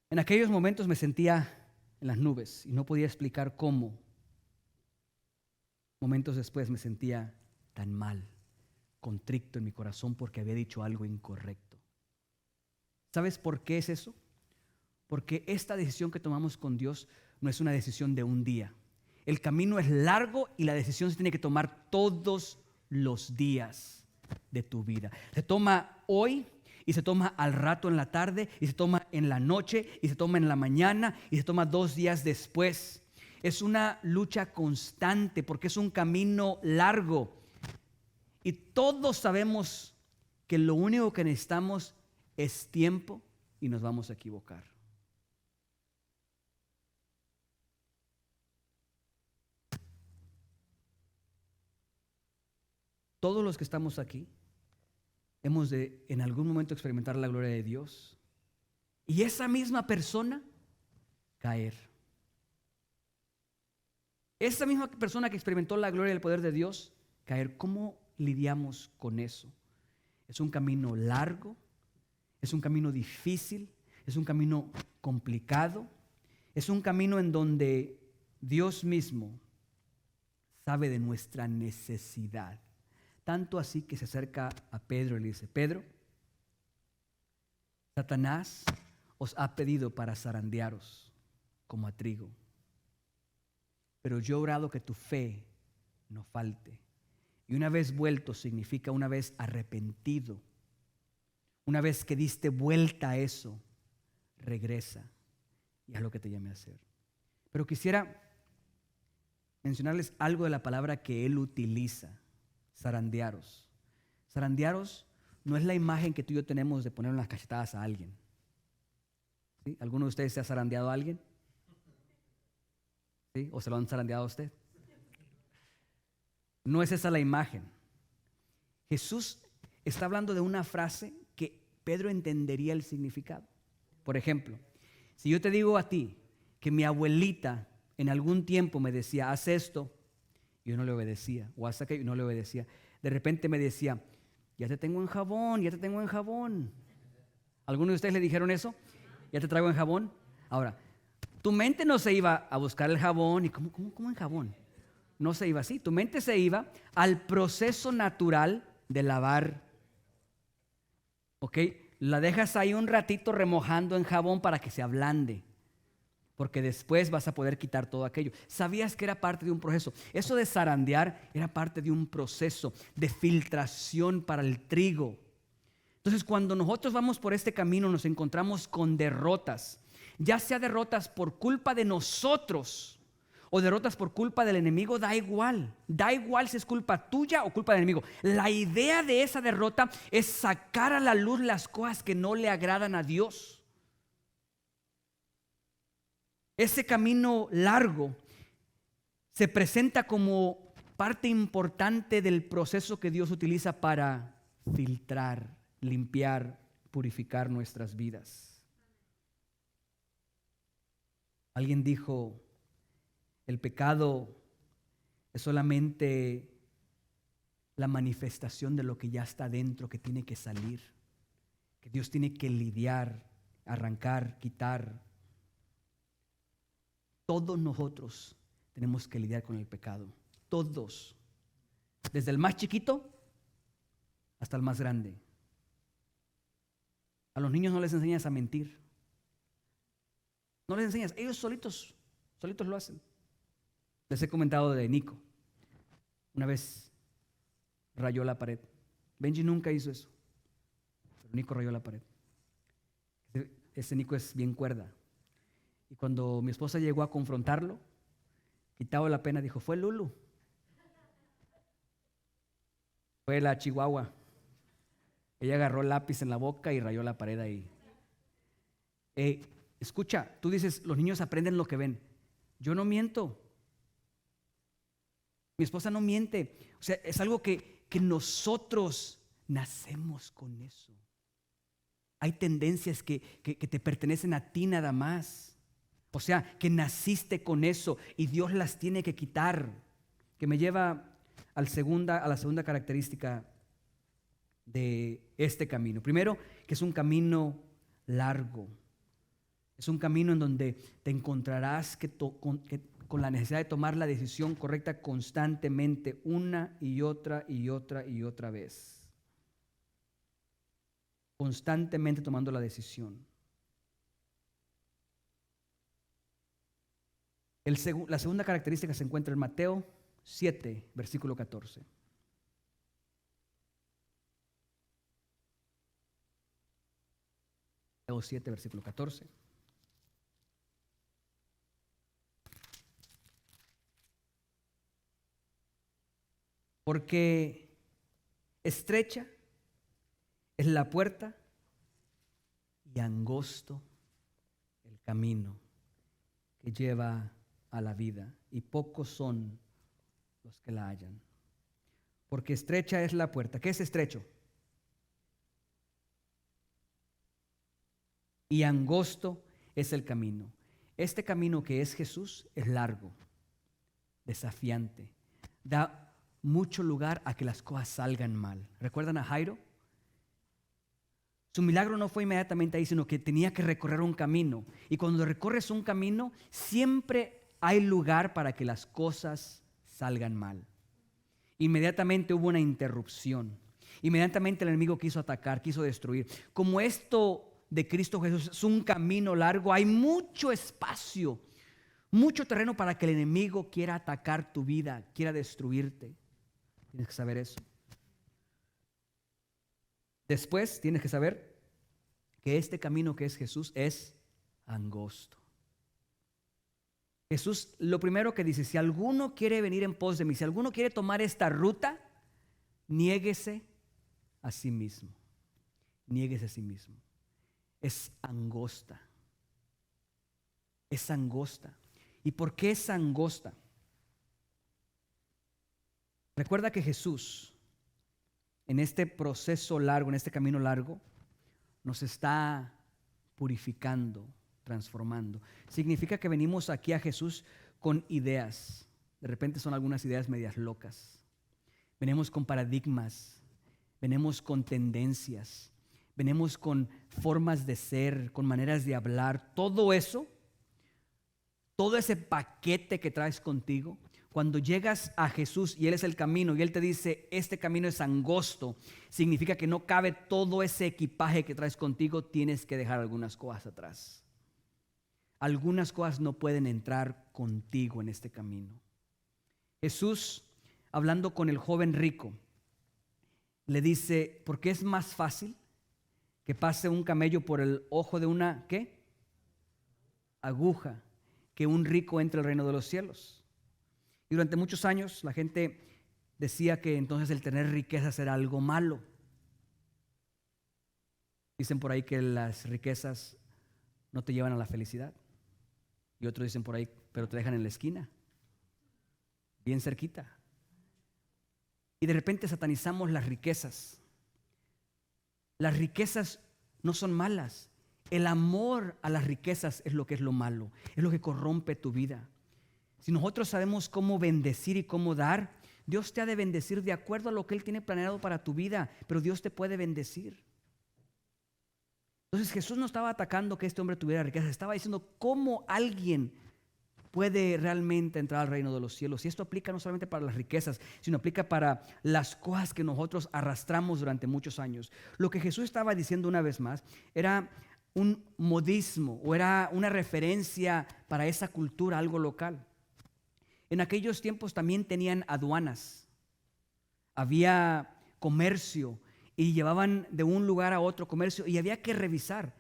En aquellos momentos me sentía en las nubes y no podía explicar cómo. Momentos después me sentía tan mal, contrito en mi corazón porque había dicho algo incorrecto. ¿Sabes por qué es eso? Porque esta decisión que tomamos con Dios no es una decisión de un día. El camino es largo y la decisión se tiene que tomar todos los días de tu vida. Se toma hoy y se toma al rato en la tarde y se toma en la noche y se toma en la mañana y se toma 2 días después. Es una lucha constante porque es un camino largo y todos sabemos que lo único que necesitamos es tiempo y nos vamos a equivocar. Todos los que estamos aquí hemos de en algún momento experimentar la gloria de Dios y esa misma persona caer. Esa misma persona que experimentó la gloria y el poder de Dios caer. ¿Cómo lidiamos con eso? Es un camino largo, es un camino difícil, es un camino complicado, es un camino en donde Dios mismo sabe de nuestra necesidad. Tanto así que se acerca a Pedro y le dice: Pedro, Satanás os ha pedido para zarandearos como a trigo, pero yo he orado que tu fe no falte. Y una vez vuelto significa una vez arrepentido. Una vez que diste vuelta a eso, regresa y haz lo que te llamé a hacer. Pero quisiera mencionarles algo de la palabra que él utiliza: zarandearos. Zarandearos no es la imagen que tú y yo tenemos de poner unas cachetadas a alguien. ¿Sí? ¿Alguno de ustedes se ha zarandeado a alguien? ¿Sí? ¿O se lo han zarandeado a usted? No es esa la imagen. Jesús está hablando de una frase que Pedro entendería el significado. Por ejemplo, si yo te digo a ti que mi abuelita en algún tiempo me decía: haz esto, y yo no le obedecía, o haz aquello y no le obedecía. De repente me decía: ya te tengo en jabón, ya te tengo en jabón. ¿Alguno de ustedes le dijeron eso? ¿Ya te traigo en jabón? Ahora, tu mente no se iba a buscar el jabón. ¿Y cómo en jabón? No se iba así. Tu mente se iba al proceso natural de lavar. ¿Ok? La dejas ahí un ratito remojando en jabón para que se ablande, porque después vas a poder quitar todo aquello. ¿Sabías que era parte de un proceso? Eso de zarandear era parte de un proceso de filtración para el trigo. Entonces, cuando nosotros vamos por este camino, nos encontramos con derrotas, ya sea derrotas por culpa de nosotros o derrotas por culpa del enemigo. Da igual si es culpa tuya o culpa del enemigo. La idea de esa derrota es sacar a la luz las cosas que no le agradan a Dios. Ese camino largo se presenta como parte importante del proceso que Dios utiliza para filtrar, limpiar, purificar nuestras vidas. Alguien dijo: el pecado es solamente la manifestación de lo que ya está dentro, que tiene que salir, que Dios tiene que lidiar, arrancar, quitar. Todos nosotros tenemos que lidiar con el pecado. Todos. Desde el más chiquito hasta el más grande. A los niños no les enseñas a mentir. No les enseñas. Ellos solitos lo hacen. Les he comentado de Nico. Una vez rayó la pared. Benji nunca hizo eso, pero Nico rayó la pared. Ese Nico es bien cuerda. Y cuando mi esposa llegó a confrontarlo, quitado la pena, dijo: fue Lulu. Fue la Chihuahua. Ella agarró el lápiz en la boca y rayó la pared ahí. Escucha, tú dices, los niños aprenden lo que ven. Yo no miento. Mi esposa no miente. O sea, es algo que nosotros nacemos con eso. Hay tendencias que te pertenecen a ti nada más. O sea, que naciste con eso y Dios las tiene que quitar. Que me lleva a la segunda característica de este camino. Primero, que es un camino largo. Es un camino en donde te encontrarás con la necesidad de tomar la decisión correcta constantemente, una y otra y otra y otra vez. Constantemente tomando la decisión. La segunda característica se encuentra en Mateo 7, versículo 14. Mateo 7, versículo 14. Porque estrecha es la puerta y angosto el camino que lleva a la vida, y pocos son los que la hallan. Porque estrecha es la puerta. ¿Qué es estrecho? Y angosto es el camino. Este camino que es Jesús es largo, desafiante, da mucho lugar a que las cosas salgan mal. ¿Recuerdan a Jairo? Su milagro no fue inmediatamente ahí, sino que tenía que recorrer un camino. Y cuando recorres un camino, siempre hay lugar para que las cosas salgan mal. Inmediatamente hubo una interrupción. Inmediatamente el enemigo quiso atacar, quiso destruir. Como esto de Cristo Jesús es un camino largo, hay mucho espacio, mucho terreno para que el enemigo quiera atacar tu vida, quiera destruirte. Tienes que saber eso. Después tienes que saber que este camino que es Jesús es angosto. Jesús lo primero que dice: si alguno quiere venir en pos de mí, si alguno quiere tomar esta ruta, niéguese a sí mismo. Niéguese a sí mismo. Es angosta. Es angosta. ¿Y por qué es angosta? Recuerda que Jesús, en este proceso largo, en este camino largo, nos está purificando, transformando. Significa que venimos aquí a Jesús con ideas. De repente son algunas ideas medias locas. Venimos con paradigmas, venimos con tendencias, venimos con formas de ser, con maneras de hablar. Todo eso, todo ese paquete que traes contigo, cuando llegas a Jesús y Él es el camino y Él te dice: este camino es angosto, significa que no cabe todo ese equipaje que traes contigo. Tienes que dejar algunas cosas atrás. Algunas cosas no pueden entrar contigo en este camino. Jesús, hablando con el joven rico, le dice: porque es más fácil que pase un camello por el ojo de una, ¿qué? Aguja, que un rico entre al reino de los cielos. Y durante muchos años la gente decía que entonces el tener riquezas era algo malo. Dicen por ahí que las riquezas no te llevan a la felicidad. Y otros dicen por ahí: pero te dejan en la esquina, bien cerquita. Y de repente satanizamos las riquezas. Las riquezas no son malas. El amor a las riquezas es lo que es lo malo, es lo que corrompe tu vida. Si nosotros sabemos cómo bendecir y cómo dar, Dios te ha de bendecir de acuerdo a lo que Él tiene planeado para tu vida, pero Dios te puede bendecir. Entonces Jesús no estaba atacando que este hombre tuviera riqueza, estaba diciendo cómo alguien puede realmente entrar al reino de los cielos. Y esto aplica no solamente para las riquezas, sino aplica para las cosas que nosotros arrastramos durante muchos años. Lo que Jesús estaba diciendo una vez más era un modismo o era una referencia para esa cultura, algo local. En aquellos tiempos también tenían aduanas, había comercio y llevaban de un lugar a otro comercio y había que revisar.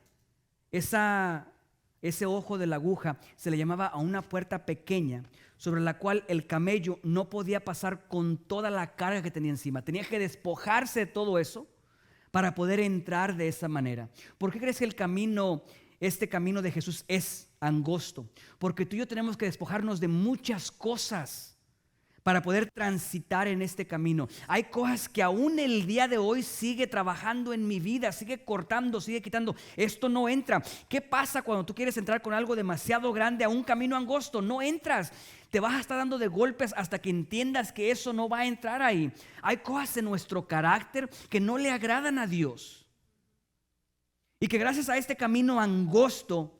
Ese ojo de la aguja se le llamaba a una puerta pequeña sobre la cual el camello no podía pasar con toda la carga que tenía encima. Tenía que despojarse de todo eso para poder entrar de esa manera. ¿Por qué crees que este camino de Jesús es angosto? Porque tú y yo tenemos que despojarnos de muchas cosas para poder transitar en este camino. Hay cosas que aún el día de hoy sigue trabajando en mi vida, sigue cortando, sigue quitando. Esto no entra. ¿Qué pasa cuando tú quieres entrar con algo demasiado grande a un camino angosto? No entras. Te vas a estar dando de golpes hasta que entiendas que eso no va a entrar ahí. Hay cosas en nuestro carácter que no le agradan a Dios. Y que gracias a este camino angosto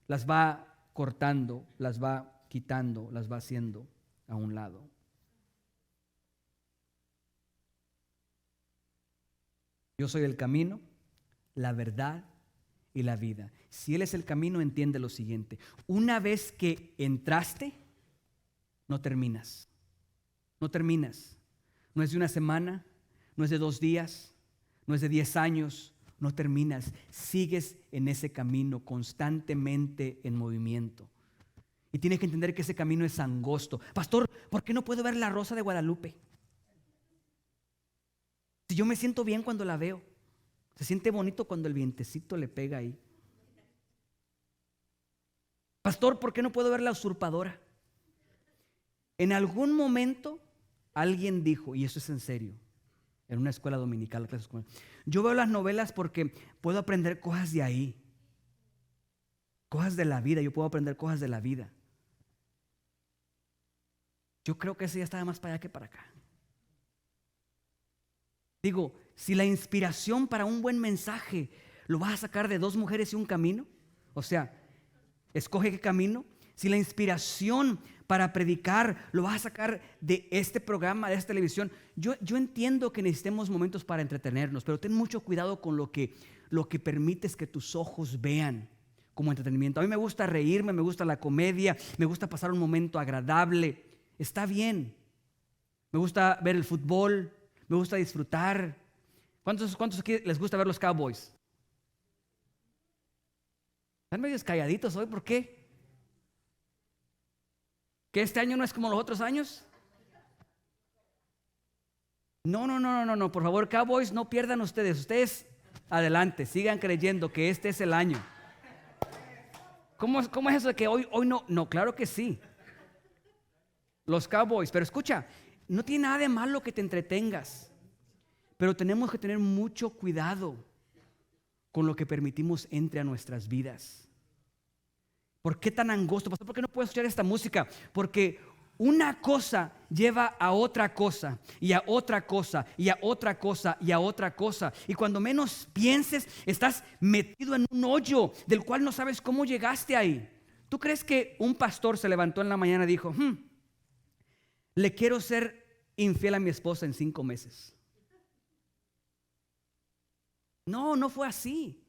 las va cortando, las va quitando, las va haciendo a un lado. Yo soy el camino, la verdad y la vida. Si Él es el camino, entiende lo siguiente: una vez que entraste, no terminas. No terminas. No es de una semana, no es de 2 días, no es de 10 años. No terminas. Sigues en ese camino, constantemente en movimiento. Y tienes que entender que ese camino es angosto. Pastor, ¿por qué no puedo ver la rosa de Guadalupe? Si yo me siento bien cuando la veo. Se siente bonito cuando el vientecito le pega ahí. Pastor, ¿por qué no puedo ver la usurpadora? En algún momento alguien dijo, y eso es en serio, en una escuela dominical, yo veo las novelas porque puedo aprender cosas de ahí. Cosas de la vida, yo puedo aprender cosas de la vida. Yo creo que ese ya estaba más para allá que para acá. Digo, si la inspiración para un buen mensaje lo vas a sacar de 2 mujeres y un camino, o sea, escoge qué camino. Si la inspiración para predicar lo vas a sacar de este programa, de esta televisión, yo entiendo que necesitemos momentos para entretenernos, pero ten mucho cuidado con lo que permites que tus ojos vean como entretenimiento. A mí me gusta reírme, me gusta la comedia, me gusta pasar un momento agradable. Está bien. Me gusta ver el fútbol, me gusta disfrutar. ¿Cuántos aquí les gusta ver los Cowboys? Están medios calladitos hoy, ¿por qué? ¿Que este año no es como los otros años? No, por favor, Cowboys, no pierdan ustedes. Ustedes, adelante, sigan creyendo que este es el año. ¿Cómo es eso de que hoy no? No, claro que sí. Los Cowboys, pero escucha, no tiene nada de malo que te entretengas, pero tenemos que tener mucho cuidado con lo que permitimos entre a nuestras vidas. ¿Por qué tan angosto? Pastor, ¿por qué no puedo escuchar esta música? Porque una cosa lleva a otra cosa, y a otra cosa, y a otra cosa, y a otra cosa. Y cuando menos pienses, estás metido en un hoyo del cual no sabes cómo llegaste ahí. ¿Tú crees que un pastor se levantó en la mañana y dijo, le quiero ser infiel a mi esposa en 5 meses? No fue así.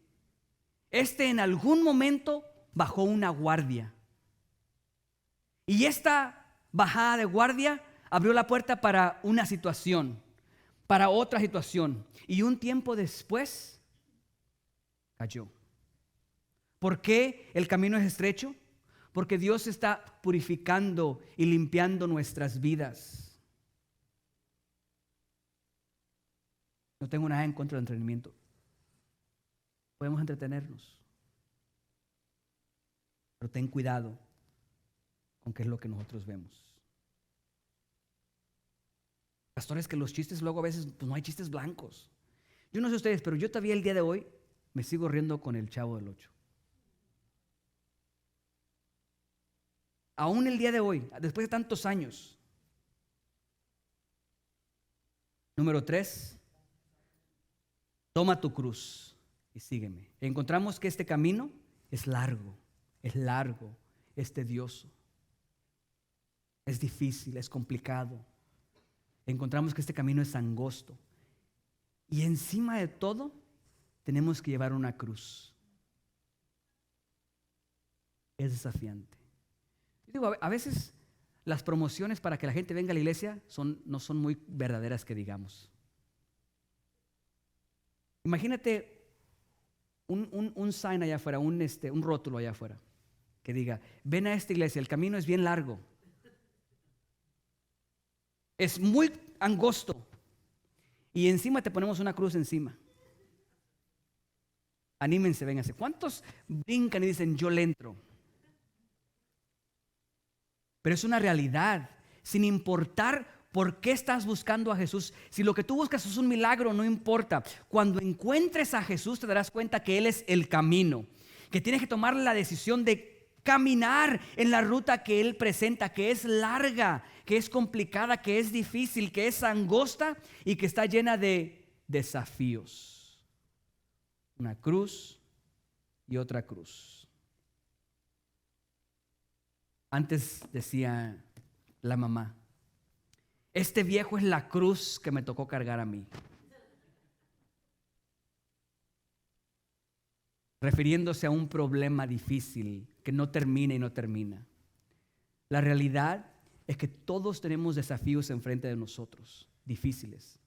En algún momento bajó una guardia. Y esta bajada de guardia abrió la puerta para una situación, para otra situación. Y un tiempo después cayó. ¿Por qué el camino es estrecho? Porque Dios está purificando y limpiando nuestras vidas. No tengo nada en contra del entretenimiento. Podemos entretenernos. Pero ten cuidado con qué es lo que nosotros vemos. Pastores, que los chistes luego a veces pues no hay chistes blancos. Yo no sé ustedes, pero yo todavía el día de hoy me sigo riendo con el Chavo del Ocho. Aún el día de hoy, después de tantos años. Número 3, toma tu cruz y sígueme. Encontramos que este camino es largo, es tedioso, es difícil, es complicado. Encontramos que este camino es angosto. Y encima de todo, tenemos que llevar una cruz. Es desafiante. Yo digo, a veces las promociones para que la gente venga a la iglesia no son muy verdaderas, que digamos. Imagínate un sign allá afuera, un rótulo allá afuera, que diga, ven a esta iglesia, el camino es bien largo. Es muy angosto. Y encima te ponemos una cruz encima. Anímense, vénganse. ¿Cuántos brincan y dicen, yo le entro? Pero es una realidad, sin importar por qué estás buscando a Jesús. Si lo que tú buscas es un milagro, no importa. Cuando encuentres a Jesús te darás cuenta que Él es el camino, que tienes que tomar la decisión de caminar en la ruta que Él presenta, que es larga, que es complicada, que es difícil, que es angosta y que está llena de desafíos. Una cruz y otra cruz. Antes decía la mamá, este viejo es la cruz que me tocó cargar a mí. Refiriéndose a un problema difícil que no termina y no termina. La realidad es que todos tenemos desafíos enfrente de nosotros, difíciles.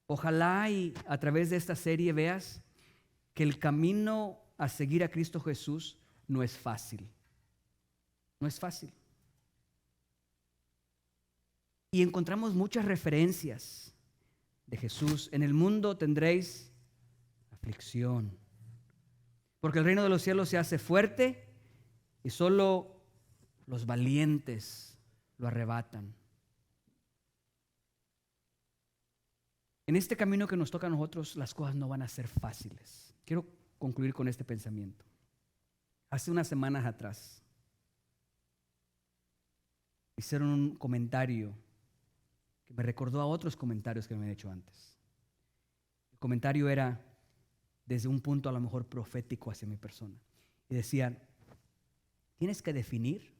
Ojalá y a través de esta serie veas que el camino a seguir a Cristo Jesús no es fácil. No es fácil. Y encontramos muchas referencias de Jesús. En el mundo tendréis aflicción, porque el reino de los cielos se hace fuerte y solo los valientes lo arrebatan. En este camino que nos toca a nosotros, las cosas no van a ser fáciles. Quiero concluir con este pensamiento. Hace unas semanas atrás hicieron un comentario que me recordó a otros comentarios que me han hecho antes. El comentario era desde un punto a lo mejor profético hacia mi persona. Y decían, tienes que definir,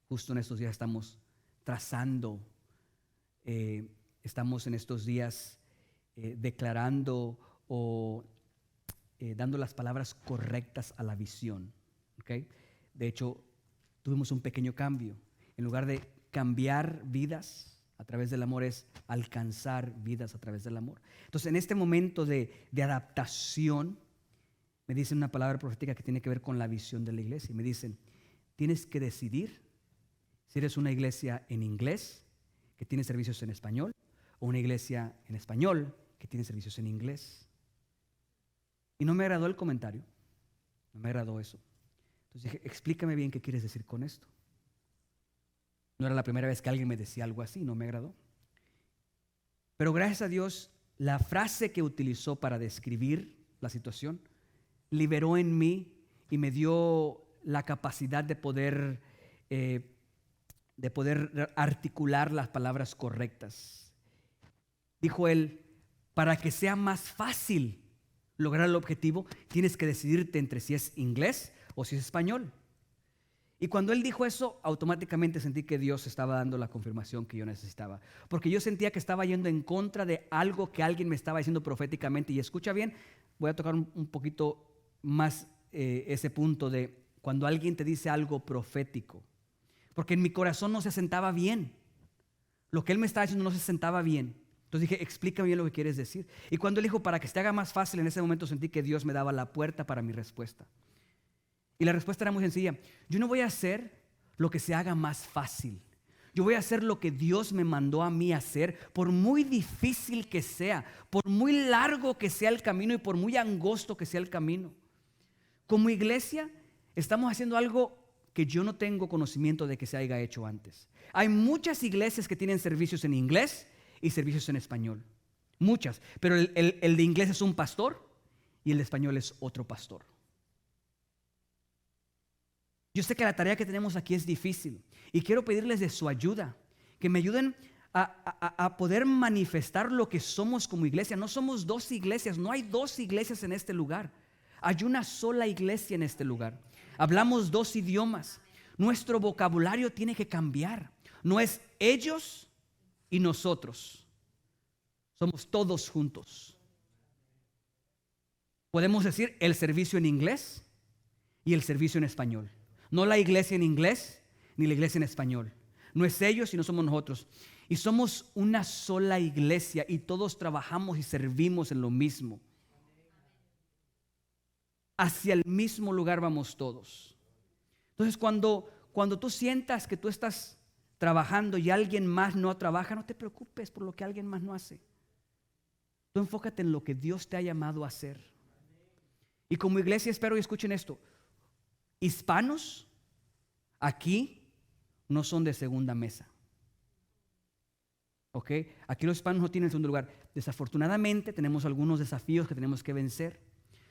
justo en estos días estamos trazando, estamos en estos días declarando o dando las palabras correctas a la visión. ¿Okay? De hecho, tuvimos un pequeño cambio. En lugar de cambiar vidas a través del amor, es alcanzar vidas a través del amor. Entonces, en este momento de adaptación, me dicen una palabra profética que tiene que ver con la visión de la iglesia. Y me dicen, tienes que decidir si eres una iglesia en inglés, que tiene servicios en español, o una iglesia en español, que tiene servicios en inglés. Y no me agradó el comentario, no me agradó eso. Entonces dije, explícame bien qué quieres decir con esto. No era la primera vez que alguien me decía algo así, no me agradó. Pero gracias a Dios, la frase que utilizó para describir la situación liberó en mí y me dio la capacidad de poder articular las palabras correctas. Dijo él, para que sea más fácil lograr el objetivo, tienes que decidirte entre si es inglés o si es español. Y cuando él dijo eso, automáticamente sentí que Dios estaba dando la confirmación que yo necesitaba. Porque yo sentía que estaba yendo en contra de algo que alguien me estaba diciendo proféticamente. Y escucha bien, voy a tocar un poquito más ese punto de cuando alguien te dice algo profético. Porque en mi corazón no se sentaba bien. Lo que él me estaba diciendo no se sentaba bien. Entonces dije, explícame bien lo que quieres decir. Y cuando él dijo, para que se te haga más fácil, en ese momento sentí que Dios me daba la puerta para mi respuesta. Y la respuesta era muy sencilla. Yo no voy a hacer lo que se haga más fácil. Yo voy a hacer lo que Dios me mandó a mí hacer, por muy difícil que sea, por muy largo que sea el camino y por muy angosto que sea el camino. Como iglesia, estamos haciendo algo que yo no tengo conocimiento de que se haya hecho antes. Hay muchas iglesias que tienen servicios en inglés y servicios en español. Muchas. Pero el de inglés es un pastor y el de español es otro pastor. Yo sé que la tarea que tenemos aquí es difícil y quiero pedirles de su ayuda, que me ayuden a poder manifestar lo que somos como iglesia. No somos dos iglesias, no hay dos iglesias en este lugar. Hay una sola iglesia en este lugar. Hablamos dos idiomas. Nuestro vocabulario tiene que cambiar. No es ellos y nosotros. Somos todos juntos. Podemos decir el servicio en inglés y el servicio en español. No la iglesia en inglés ni la iglesia en español. No es ellos y no somos nosotros. Y somos una sola iglesia y todos trabajamos y servimos en lo mismo. Hacia el mismo lugar vamos todos. Entonces cuando tú sientas que tú estás trabajando y alguien más no trabaja, no te preocupes por lo que alguien más no hace. Tú enfócate en lo que Dios te ha llamado a hacer. Y como iglesia espero y escuchen esto. Hispanos aquí no son de segunda mesa. ¿Ok? Aquí los hispanos no tienen segundo lugar. Desafortunadamente tenemos algunos desafíos que tenemos que vencer.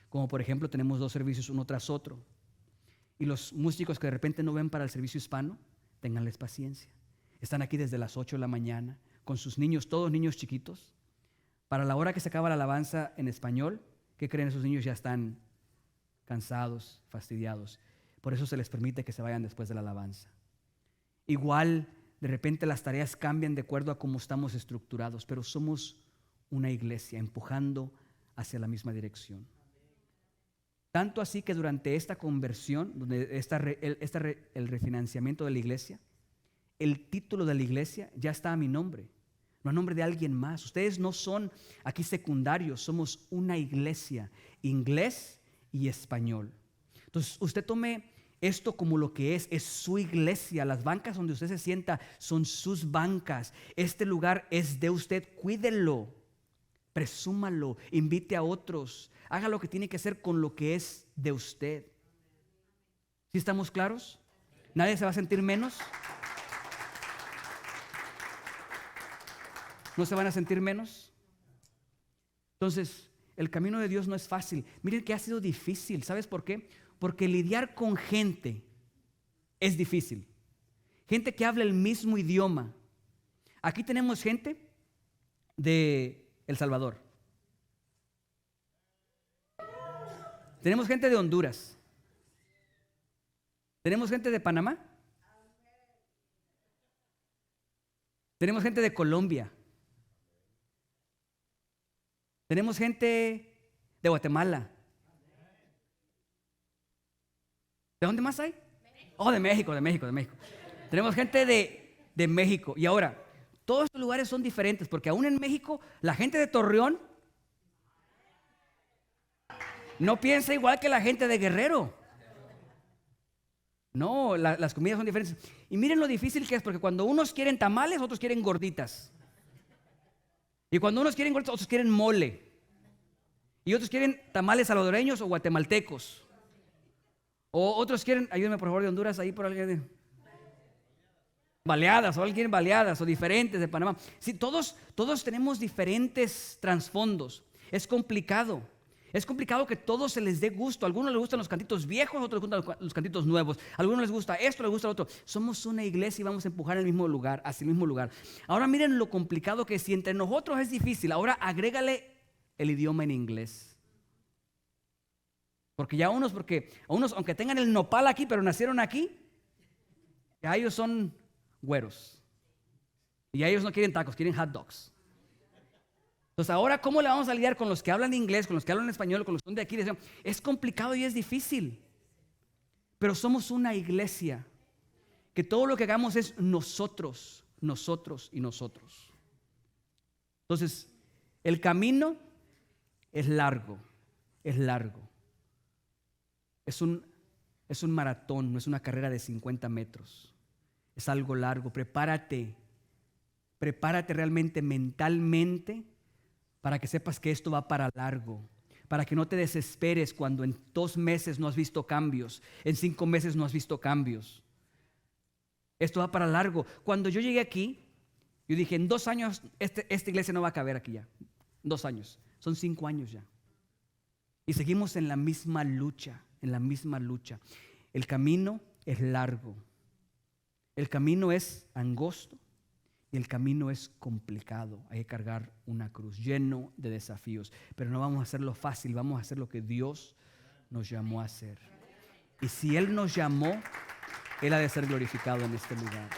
Como por ejemplo tenemos dos servicios uno tras otro. Y los músicos que de repente no ven para el servicio hispano, ténganles paciencia. Están aquí desde las 8 de la mañana con sus niños, todos niños chiquitos. Para la hora que se acaba la alabanza en español, ¿qué creen? Esos niños ya están cansados, fastidiados. Por eso se les permite que se vayan después de la alabanza. Igual, de repente las tareas cambian de acuerdo a cómo estamos estructurados, pero somos una iglesia empujando hacia la misma dirección. Tanto así que durante esta conversión, donde el refinanciamiento de la iglesia, el título de la iglesia ya está a mi nombre, no a nombre de alguien más. Ustedes no son aquí secundarios, somos una iglesia, inglés y español. Entonces usted tome esto como lo que es su iglesia. Las bancas donde usted se sienta son sus bancas. Este lugar es de usted, cuídelo, presúmalo, invite a otros, haga lo que tiene que hacer con lo que es de usted. ¿Sí estamos claros? ¿Nadie se va a sentir menos? ¿No se van a sentir menos? Entonces, el camino de Dios no es fácil. Miren que ha sido difícil. ¿Sabes por qué? Porque lidiar con gente es difícil. Gente que habla el mismo idioma. Aquí tenemos gente de El Salvador. Tenemos gente de Honduras. Tenemos gente de Panamá. Tenemos gente de Colombia. Tenemos gente de Guatemala. ¿De dónde más hay? Oh, de México. Tenemos gente de México. Y ahora, todos estos lugares son diferentes, porque aún en México, la gente de Torreón no piensa igual que la gente de Guerrero. No, las comidas son diferentes. Y miren lo difícil que es, porque cuando unos quieren tamales, otros quieren gorditas. Y cuando unos quieren gorditas, otros quieren mole. Y otros quieren tamales salvadoreños o guatemaltecos. O otros quieren, ayúdenme por favor de Honduras, ahí por alguien. Baleadas, o alguien quiere baleadas, o diferentes de Panamá. Sí, todos tenemos diferentes trasfondos. Es complicado. Es complicado que todos se les dé gusto. A algunos les gustan los cantitos viejos, a otros les gustan los cantitos nuevos. A algunos les gusta esto, les gusta lo otro. Somos una iglesia y vamos a empujar al mismo lugar, hacia el mismo lugar. Ahora miren lo complicado que es. Si entre nosotros es difícil, ahora agrégale el idioma en inglés. Porque a unos, aunque tengan el nopal aquí, pero nacieron aquí, ya ellos son güeros. Y ya ellos no quieren tacos, quieren hot dogs. Entonces ahora, ¿cómo le vamos a lidiar con los que hablan inglés, con los que hablan español, con los que son de aquí? Es complicado y es difícil. Pero somos una iglesia que todo lo que hagamos es nosotros, nosotros y nosotros. Entonces, el camino es largo, es largo. Es un maratón, no es una carrera de 50 metros. Es algo largo. Prepárate realmente mentalmente para que sepas que esto va para largo, para que no te desesperes cuando en 2 meses no has visto cambios, en 5 meses no has visto cambios. Esto va para largo. Cuando yo llegué aquí, yo dije, en 2 años esta iglesia no va a caber aquí ya. 2 años, son 5 años ya. Y seguimos en la misma lucha, El camino es largo, el camino es angosto. Y el camino es complicado. Hay que cargar una cruz lleno de desafíos. Pero no vamos a hacerlo fácil. Vamos a hacer lo que Dios nos llamó a hacer. Y si Él nos llamó, Él ha de ser glorificado en este lugar.